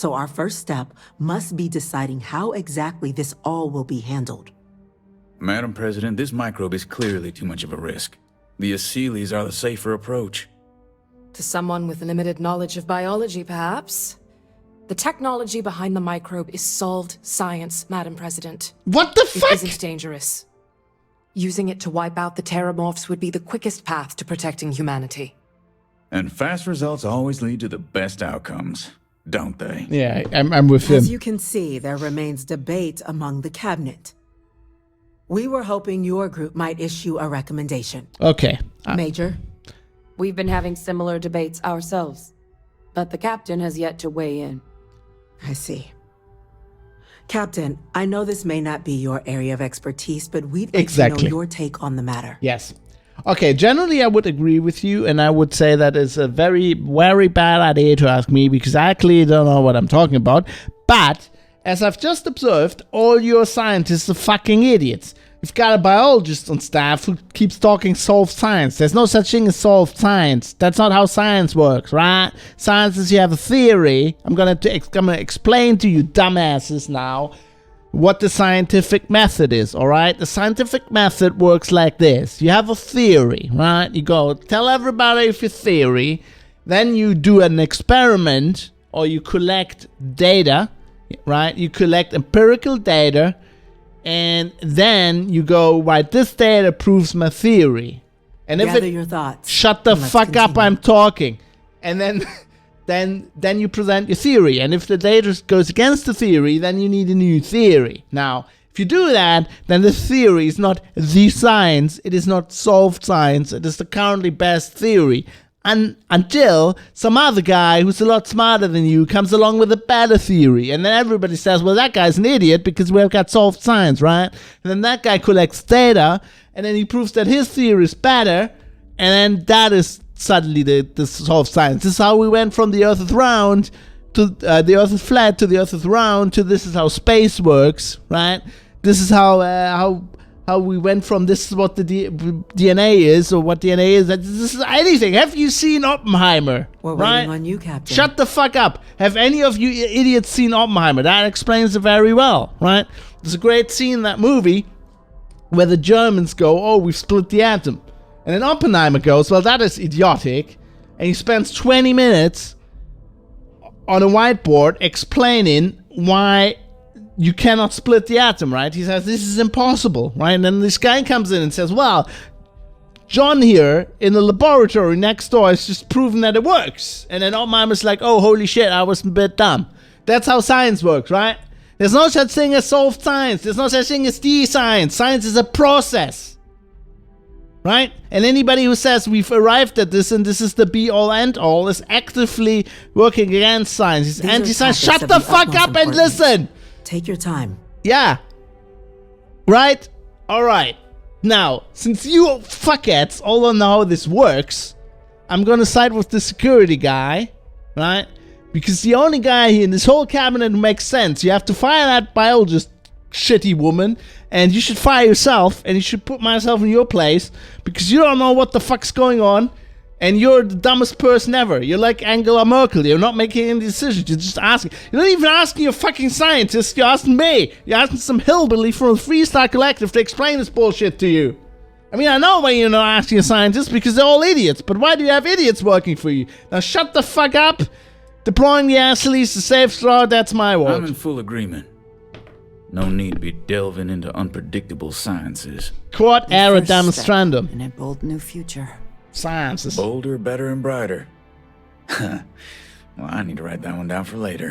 So our first step must be deciding how exactly this all will be handled. Madam President, this microbe is clearly too much of a risk. The Aseles are the safer approach. To someone with limited knowledge of biology, perhaps? The technology behind the microbe is solved science, Madam President. What the fuck? It isn't dangerous. Using it to wipe out the Terrormorphs would be the quickest path to protecting humanity. And fast results always lead to the best outcomes, don't they? Yeah, I'm with him. As you can see, there remains debate among the cabinet. We were hoping your group might issue a recommendation. Okay. Major? We've been having similar debates ourselves, but the captain has yet to weigh in. I see. Captain, I know this may not be your area of expertise, but we'd like to know your take on the matter. Yes. Okay, generally I would agree with you, and I would say that is a very, very bad idea to ask me, because I clearly don't know what I'm talking about. But, as I've just observed, all your scientists are fucking idiots. You've got a biologist on staff who keeps talking solved science. There's no such thing as solved science. That's not how science works, right? Science is you have a theory. I'm gonna explain to you dumbasses now what the scientific method is, alright? The scientific method works like this. You have a theory, right? You go tell everybody of your theory, then you do an experiment, or you collect data, right? You collect empirical data, and then you go, right, this data proves my theory. And if Gather your thoughts. Shut the fuck up, I'm talking. And then you present your theory. And if the data goes against the theory, then you need a new theory. Now, if you do that, then the theory is not the science. It is not solved science. It is the currently best theory. And until some other guy who's a lot smarter than you comes along with a better theory. And then everybody says, well, that guy's an idiot because we've got solved science, right? And then that guy collects data, and then he proves that his theory is better, and then that is suddenly the solved science. This is how we went from the Earth is round to the Earth is flat to the Earth is round to this is how space works, right? This is how we went from this is what the DNA is, or what DNA is. This is anything. Have you seen Oppenheimer? We're right? waiting on you, Captain. Shut the fuck up. Have any of you idiots seen Oppenheimer? That explains it very well, right? There's a great scene in that movie where the Germans go, oh, we've split the atom. And then Oppenheimer goes, well, that is idiotic. And he spends 20 minutes on a whiteboard explaining why you cannot split the atom, right? He says, this is impossible, right? And then this guy comes in and says, well, John here in the laboratory next door has just proven that it works. And then Oppenheimer's like, oh, holy shit, I was a bit dumb. That's how science works, right? There's no such thing as solved science. There's no such thing as the science. Science is a process, right? And anybody who says we've arrived at this and this is the be-all, end-all is actively working against science. He's anti-science. Shut the fuck up and listen! Take your time. Yeah. Right? Alright. Now, since you fuckheads all don't know how this works, I'm gonna side with the security guy, right? Because the only guy here in this whole cabinet who makes sense. You have to fire that biologist shitty woman, and you should fire yourself, and you should put myself in your place, because you don't know what the fuck's going on, and you're the dumbest person ever. You're like Angela Merkel. You're not making any decisions. You're just asking. You're not even asking a fucking scientist. You're asking me. You're asking some hillbilly from the Freestar Collective to explain this bullshit to you. I mean, I know why you're not asking a scientist, because they're all idiots. But why do you have idiots working for you? Now shut the fuck up. Deploying the Aseles to save Straw, that's my word. I'm in full agreement. No need to be delving into unpredictable sciences. Quod era demonstrandum. In a bold new future. Sciences. Bolder, better, and brighter. Well, I need to write that one down for later.